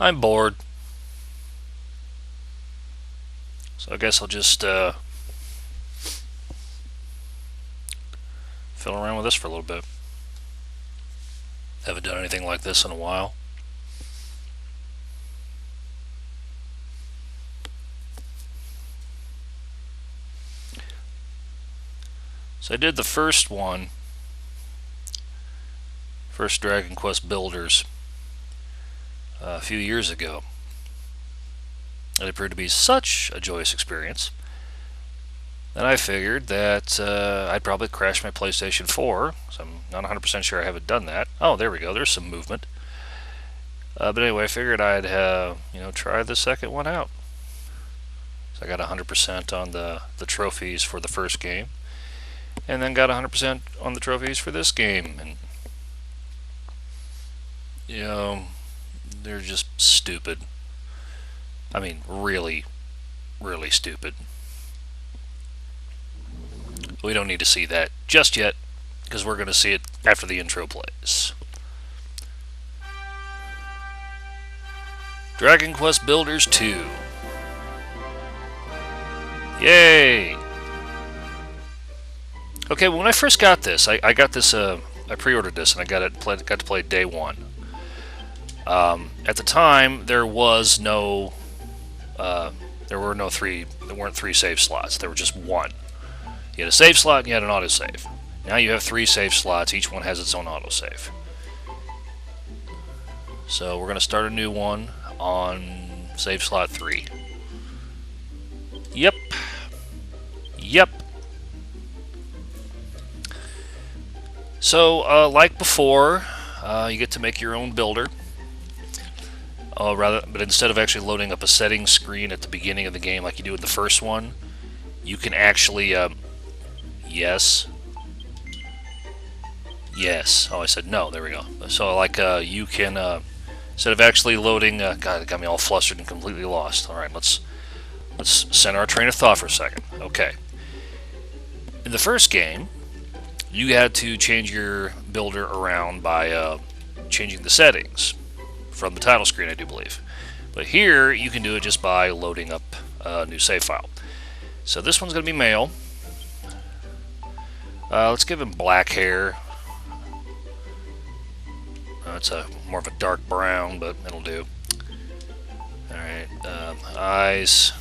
I'm bored, so I guess I'll just fiddle around with this for a little bit. Haven't done anything like this in a while. So I did the first one, first Dragon Quest Builders, a few years ago. It appeared to be such a joyous experience that I figured that I'd probably crash my PlayStation 4. So I'm not 100% sure I haven't done that. Oh, there we go. There's some movement. But anyway, I figured I'd try the second one out. So I got 100% on the trophies for the first game, and then got 100% on the trophies for this game. And they're just stupid. I mean, really, really stupid. We don't need to see that just yet, because we're going to see it after the intro plays. Dragon Quest Builders 2. Yay! Okay, when I first got this, I got this, I pre-ordered this, and I got to play day one. At the time, there weren't three save slots. There were just one. You had a save slot and you had an autosave. Now you have 3 save slots. Each one has its own autosave. So we're going to start a new one on save slot 3. Yep. So, like before, you get to make your own builder. But instead of actually loading up a settings screen at the beginning of the game like you do in the first one, you can actually, yes. Oh, I said no. There we go. So, like, you can, instead of actually loading, God, it got me all flustered and completely lost. All right, let's center our train of thought for a second. Okay. In the first game, you had to change your builder around by changing the settings from the title screen, I do believe. But here, you can do it just by loading up a new save file. So this one's going to be male. Let's give him black hair. It's more of a dark brown, but it'll do. Alright, eyes.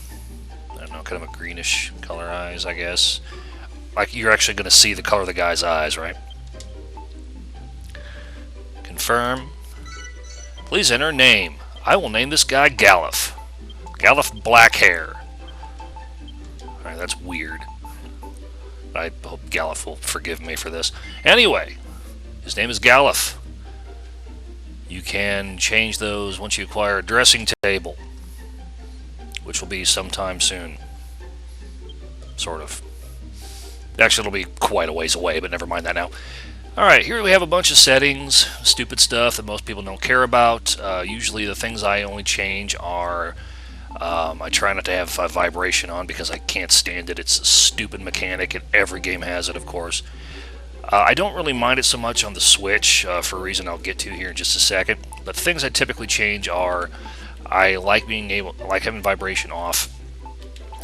I don't know, kind of a greenish color eyes, I guess. Like, you're actually going to see the color of the guy's eyes, right? Confirm. Please enter name. I will name this guy Galuf. Galuf black hair. Alright, that's weird. I hope Galuf will forgive me for this. Anyway, his name is Galuf. You can change those once you acquire a dressing table, which will be sometime soon. Sort of. Actually, it'll be quite a ways away, but never mind that now. Alright, here we have a bunch of settings, stupid stuff that most people don't care about. Usually the things I only change are, I try not to have vibration on because I can't stand it. It's a stupid mechanic, and every game has it, of course. I don't really mind it so much on the Switch, for a reason I'll get to here in just a second. But the things I typically change are, I like having vibration off.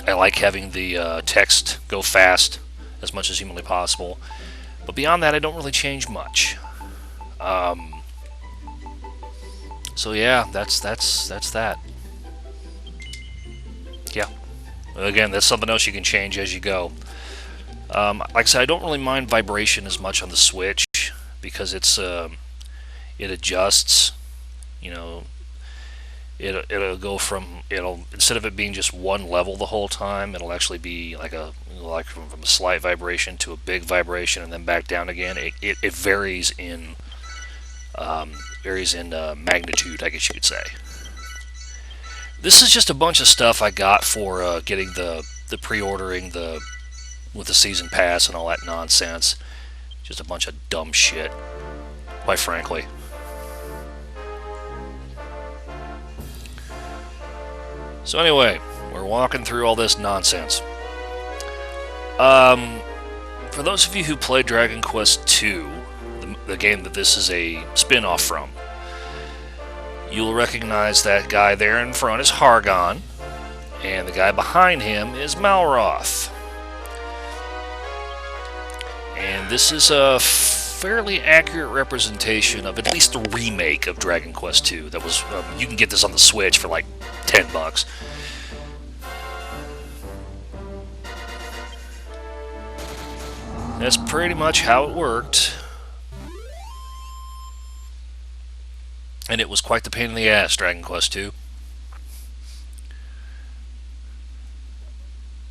I like having the text go fast as much as humanly possible. But beyond that, I don't really change much. So yeah, that's that. Yeah. Again, that's something else you can change as you go. Like I said, I don't really mind vibration as much on the Switch because it adjusts. You know, it'll go from instead of it being just one level the whole time, it'll actually be like from a slight vibration to a big vibration and then back down again. It varies in magnitude, I guess you could say. This is just a bunch of stuff I got for getting the pre-ordering with the season pass and all that nonsense. Just a bunch of dumb shit, quite frankly. So anyway, we're walking through all this nonsense. For those of you who played Dragon Quest II, the game that this is a spin-off from, You'll recognize that guy there in front is Hargon, and the guy behind him is Malroth. And this is a fairly accurate representation of at least the remake of Dragon Quest II. That was you can get this on the Switch for like $10. That's pretty much how it worked. And it was quite the pain in the ass, Dragon Quest II.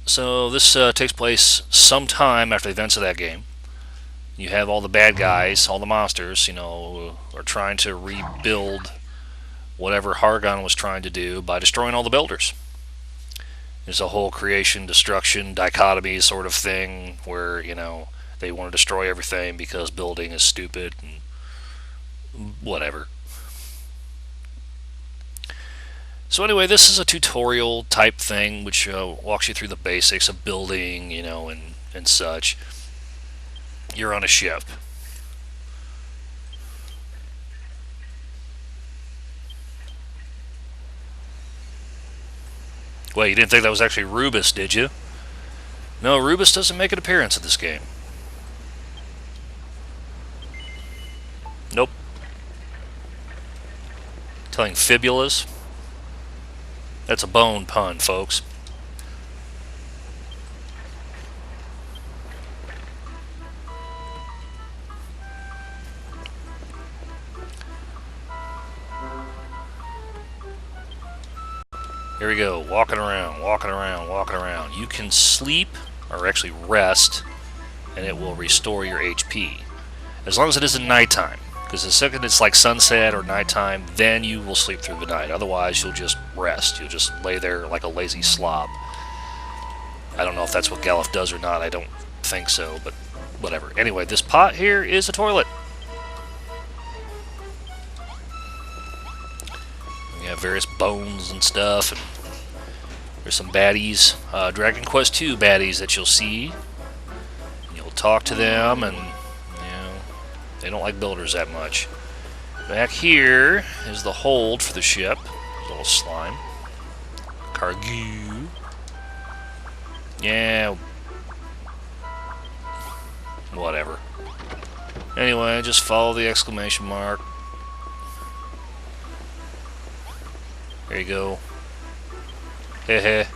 So this takes place sometime after the events of that game. You have all the bad guys, all the monsters, are trying to rebuild whatever Hargon was trying to do by destroying all the builders. There's a whole creation, destruction, dichotomy sort of thing where, they want to destroy everything because building is stupid and whatever. So anyway, this is a tutorial type thing which walks you through the basics of building, and such. You're on a ship. Well, you didn't think that was actually Rubus, did you? No, Rubus doesn't make an appearance in this game. Nope. Telling fibulas? That's a bone pun, folks. Here we go, walking around, walking around, walking around. You can sleep, or actually rest, and it will restore your HP. As long as it isn't nighttime. Because the second it's like sunset or nighttime, then you will sleep through the night. Otherwise, you'll just rest. You'll just lay there like a lazy slob. I don't know if that's what Galuf does or not. I don't think so, but whatever. Anyway, this pot here is a toilet. You have various bones and stuff, and there's some baddies, Dragon Quest II baddies that you'll see. You'll talk to them, and they don't like builders that much. Back here is the hold for the ship. There's a little slime. Cargu. Yeah. Whatever. Anyway, just follow the exclamation mark. There you go. Heh.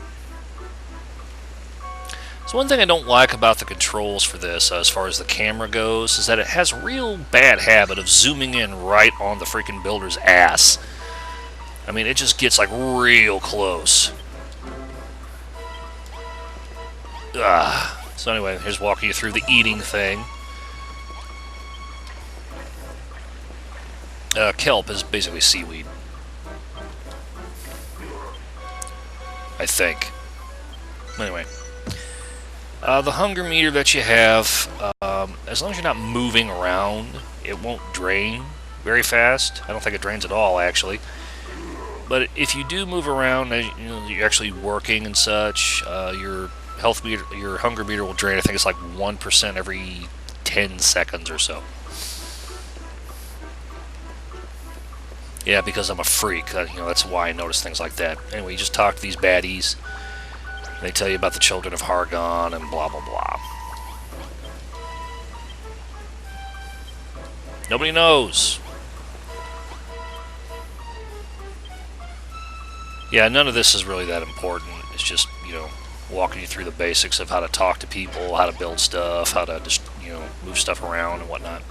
So one thing I don't like about the controls for this, as far as the camera goes, is that it has a real bad habit of zooming in right on the freaking builder's ass. I mean, it just gets like real close. So anyway, here's walking you through the eating thing. Kelp is basically seaweed. I think. Anyway. The hunger meter that you have, as long as you're not moving around, it won't drain very fast. I don't think it drains at all, actually. But if you do move around, you're actually working and such, your health meter, your hunger meter will drain. I think it's like 1% every 10 seconds or so. Yeah, because I'm a freak. That's why I notice things like that. Anyway, you just talk to these baddies. They tell you about the children of Hargon and blah, blah, blah. Nobody knows. Yeah, none of this is really that important. It's just, walking you through the basics of how to talk to people, how to build stuff, how to just, move stuff around and whatnot.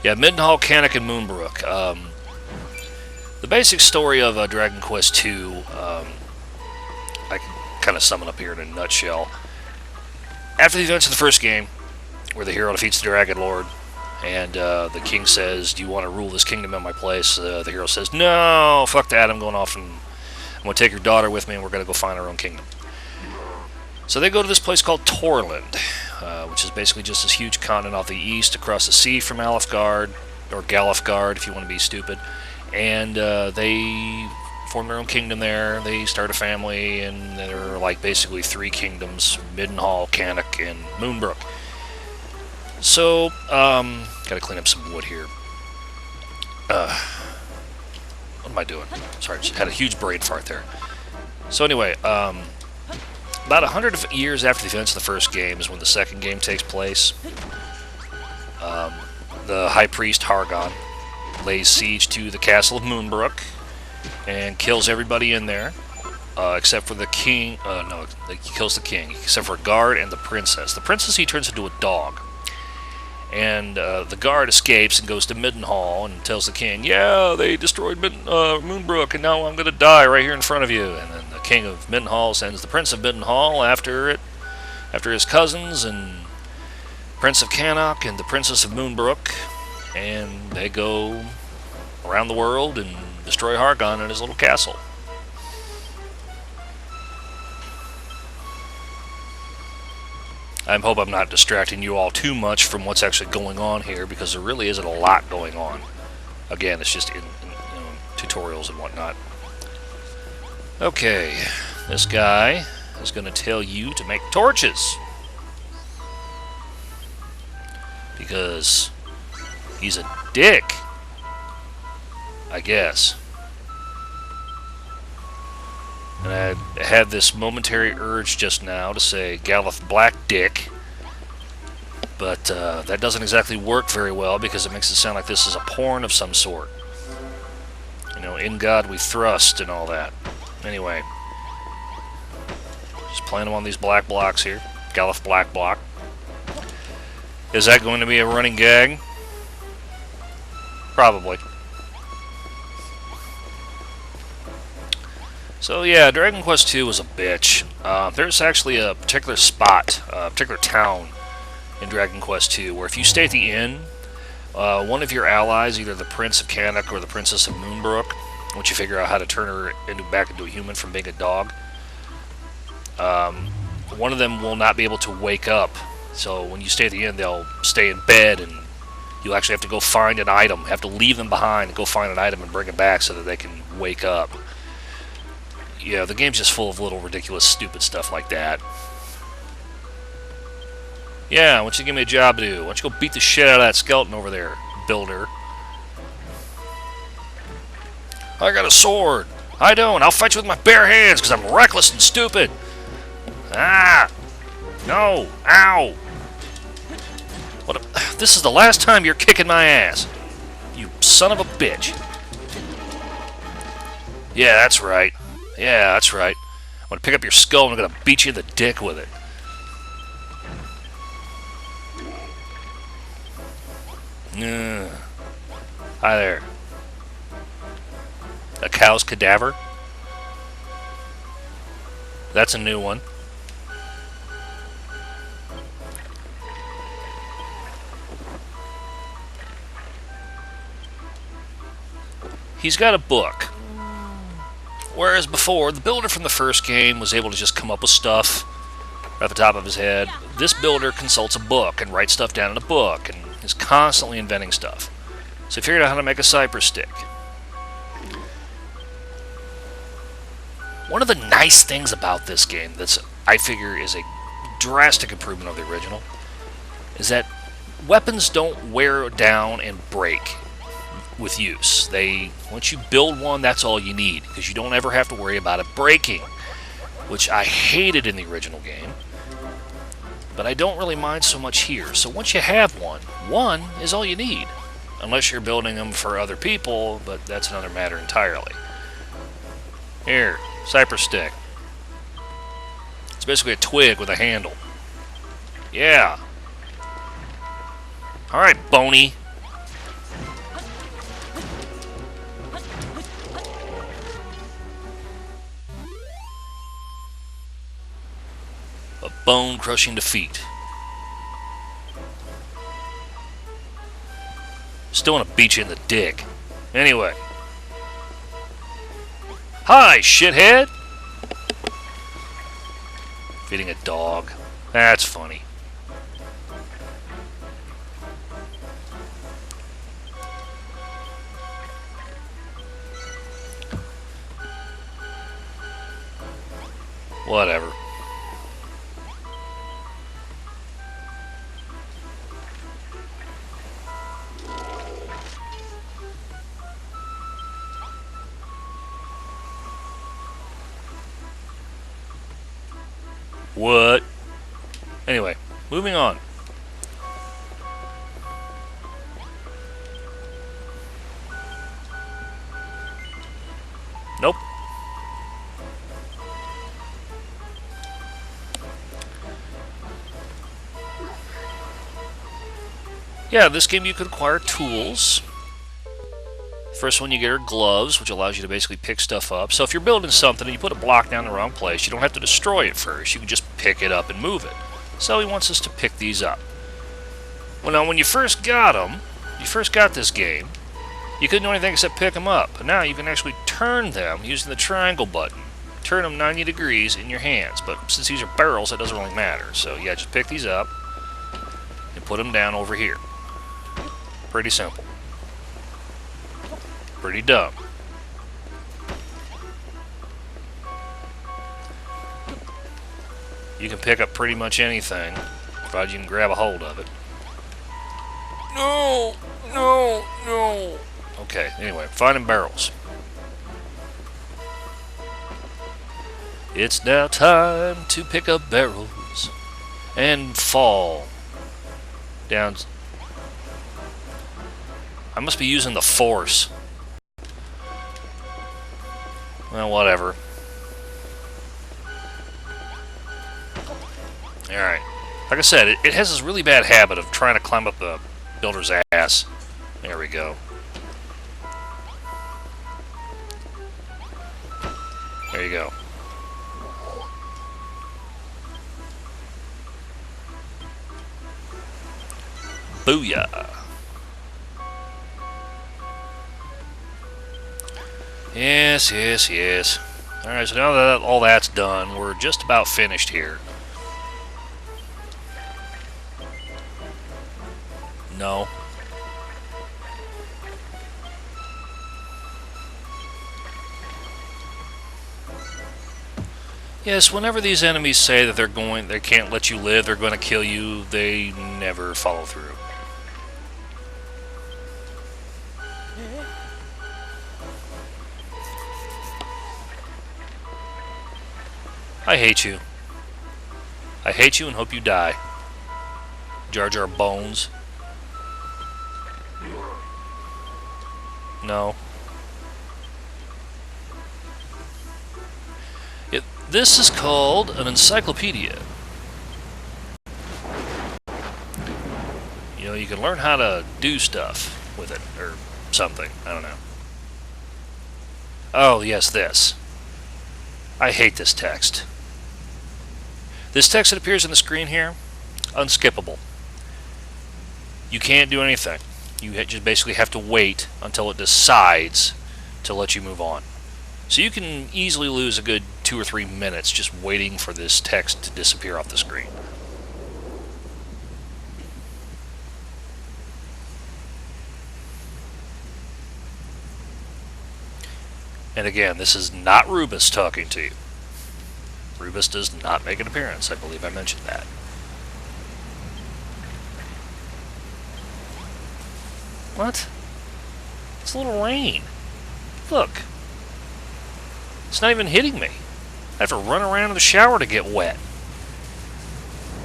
Yeah, Middenhall, Canik, and Moonbrook. The basic story of Dragon Quest II, I can kind of sum it up here in a nutshell. After the events of the first game, where the hero defeats the Dragon Lord, and the king says, "Do you want to rule this kingdom in my place?" The hero says, "No, fuck that, I'm going off and I'm going to take your daughter with me and we're going to go find our own kingdom." So they go to this place called Torland, which is basically just this huge continent off the east across the sea from Alfgard, or Galufgard if you want to be stupid. And they form their own kingdom there. They start a family, and there are like basically 3 kingdoms: Middenhall, Canik, and Moonbrook. So, gotta clean up some wood here. What am I doing? Sorry, just had a huge brain fart there. So anyway, about 100 years after the events of the first game is when the second game takes place. The High Priest Hargon lays siege to the castle of Moonbrook and kills everybody in there, except for the king. No, he kills the king, except for a guard and the princess. The princess he turns into a dog. And the guard escapes and goes to Middenhall and tells the king, yeah, they destroyed Moonbrook, and now I'm going to die right here in front of you. And then the king of Middenhall sends the prince of Middenhall after his cousins, and Prince of Cannock and the princess of Moonbrook, and they go around the world and destroy Hargon and his little castle. I hope I'm not distracting you all too much from what's actually going on here, because there really isn't a lot going on. Again, it's just in tutorials and whatnot. Okay, this guy is going to tell you to make torches, because he's a dick, I guess. And I had this momentary urge just now to say Galuf Black Dick, but that doesn't exactly work very well, because it makes it sound like this is a porn of some sort. You know, in God we thrust and all that. Anyway, just playing them on these black blocks here. Galuf Black Block. Is that going to be a running gag? Probably. So yeah, Dragon Quest II was a bitch. There's actually a particular spot, a particular town in Dragon Quest II, where if you stay at the inn, one of your allies, either the Prince of Cannock or the Princess of Moonbrook, once you figure out how to turn her back into a human from being a dog, one of them will not be able to wake up. So when you stay at the inn, they'll stay in bed, and you'll actually have to go find an item, have to leave them behind and go find an item and bring it back so that they can wake up. Yeah, the game's just full of little ridiculous, stupid stuff like that. Yeah, why don't you give me a job to do? Why don't you go beat the shit out of that skeleton over there, builder? I got a sword. I don't. I'll fight you with my bare hands because I'm reckless and stupid. Ah! No! Ow! This is the last time you're kicking my ass. You son of a bitch. Yeah, that's right. Yeah, that's right. I'm going to pick up your skull and I'm going to beat you in the dick with it. Hi there. A cow's cadaver? That's a new one. He's got a book. Whereas before, the builder from the first game was able to just come up with stuff right at the top of his head. This builder consults a book and writes stuff down in a book and is constantly inventing stuff. So he figured out how to make a cypress stick. One of the nice things about this game that's, I figure, is a drastic improvement of the original is that weapons don't wear down and break with use. Once you build one, that's all you need, because you don't ever have to worry about it breaking, which I hated in the original game, but I don't really mind so much here. So once you have one is all you need, unless you're building them for other people, but that's another matter entirely. Here, cypress stick. It's basically a twig with a handle. Yeah. Alright, Boney. A bone-crushing defeat. Still want to beat you in the dick. Anyway. Hi, shithead! Feeding a dog. That's funny. Whatever. What? Anyway, moving on. Nope. Yeah, this game you can acquire tools. First one you get are gloves, which allows you to basically pick stuff up. So if you're building something and you put a block down the wrong place, you don't have to destroy it first. You can just pick it up and move it. So he wants us to pick these up. Well, now when you first got them, you first got this game, you couldn't do anything except pick them up. But now you can actually turn them using the triangle button. Turn them 90 degrees in your hands. But since these are barrels, it doesn't really matter. So yeah, just pick these up and put them down over here. Pretty simple. Pretty dumb. You can pick up pretty much anything, provided you can grab a hold of it. No! No! No! Okay, anyway, finding barrels. It's now time to pick up barrels and fall down. I must be using the force. Well, whatever. Alright. Like I said, it has this really bad habit of trying to climb up the builder's ass. There we go. There you go. Booyah. Yes, yes, yes. Alright, so now that all that's done, we're just about finished here. No. Yes, whenever these enemies say that they can't let you live, they're going to kill you, they never follow through. I hate you. I hate you and hope you die. Jar Jar Bones. No. This is called an encyclopedia. You know, you can learn how to do stuff with it, or something. I don't know. Oh, yes, this. I hate this text. This text that appears on the screen here, unskippable. You can't do anything. You just basically have to wait until it decides to let you move on. So you can easily lose a good 2 or 3 minutes just waiting for this text to disappear off the screen. And again, this is not Rubus talking to you. Rubus does not make an appearance. I believe I mentioned that. What? It's a little rain. Look. It's not even hitting me. I have to run around in the shower to get wet.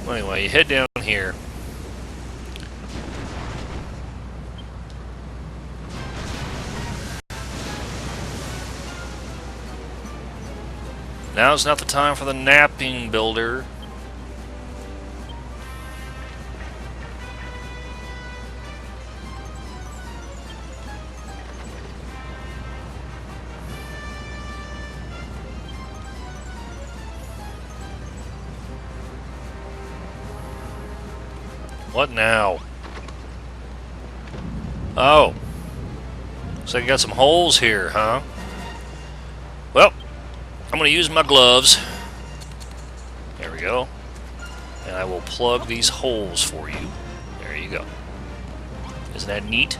Well, anyway, you head down here. Now's not the time for the napping builder. What now? Oh. So you got some holes here, huh? Well, I'm going to use my gloves. There we go. And I will plug these holes for you. There you go. Isn't that neat?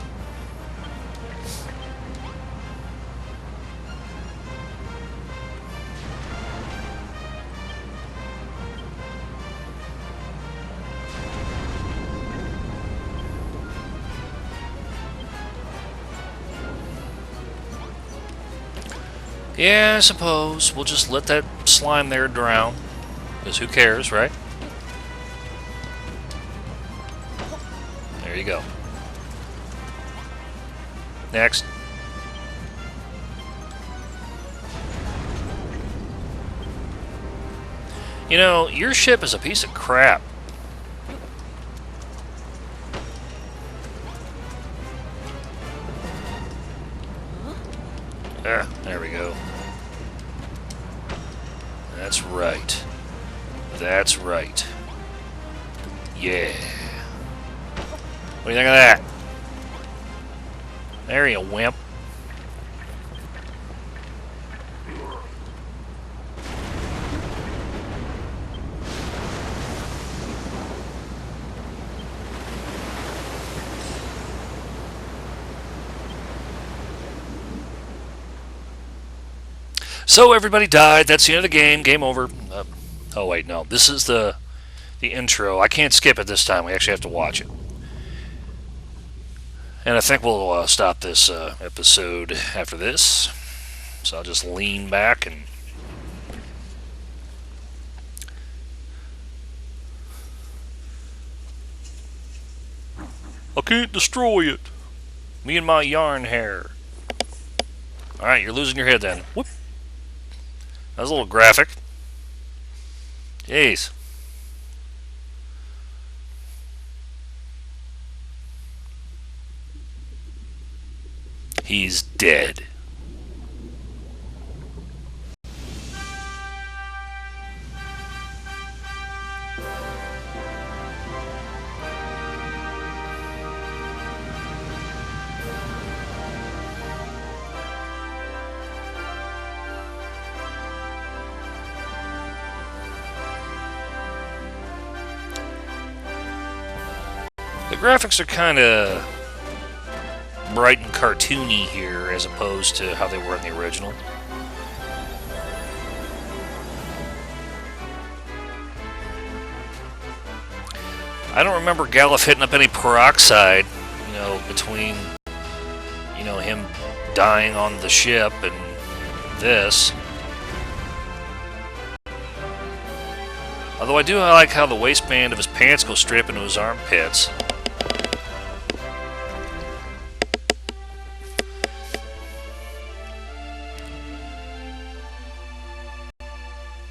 Yeah, I suppose. We'll just let that slime there drown. Because who cares, right? There you go. Next. You know, your ship is a piece of crap. There we go. That's right. That's right. Yeah. What do you think of that? There you wimp. So everybody died. That's the end of the game. Game over. Oh wait, no. This is the intro. I can't skip it this time. We actually have to watch it. And I think we'll stop this episode after this. So I'll just lean back and... I can't destroy it. Me and my yarn hair. Alright, you're losing your head then. Whoop. That was a little graphic. Jeez. He's dead. The graphics are kind of bright and cartoony here as opposed to how they were in the original. I don't remember Galuf hitting up any peroxide, you know, between, you know, him dying on the ship and this. Although I do like how the waistband of his pants go straight into his armpits.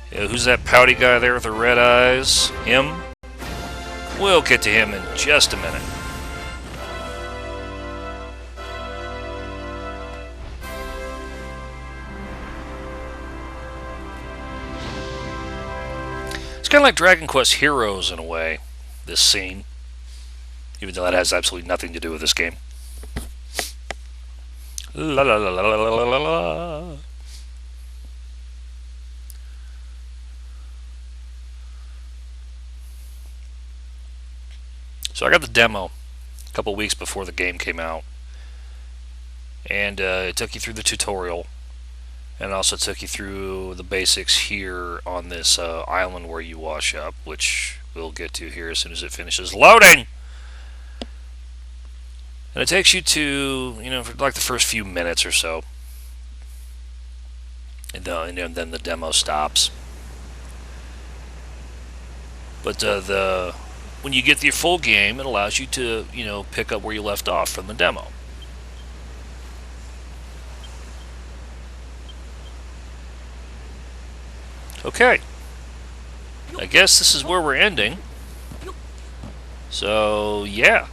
Yeah, who's that pouty guy there with the red eyes? Him? We'll get to him in just a minute. It's kind of like Dragon Quest Heroes in a way, this scene. Even though that has absolutely nothing to do with this game. La la la la la la la la. So I got the demo a couple weeks before the game came out, and it took you through the tutorial, and also took you through the basics here on this island where you wash up, which we'll get to here as soon as it finishes loading. And it takes you to, you know, for like the first few minutes or so, and then the demo stops. But when you get the full game, it allows you to, you know, pick up where you left off from the demo. Okay. I guess this is where we're ending. So, yeah.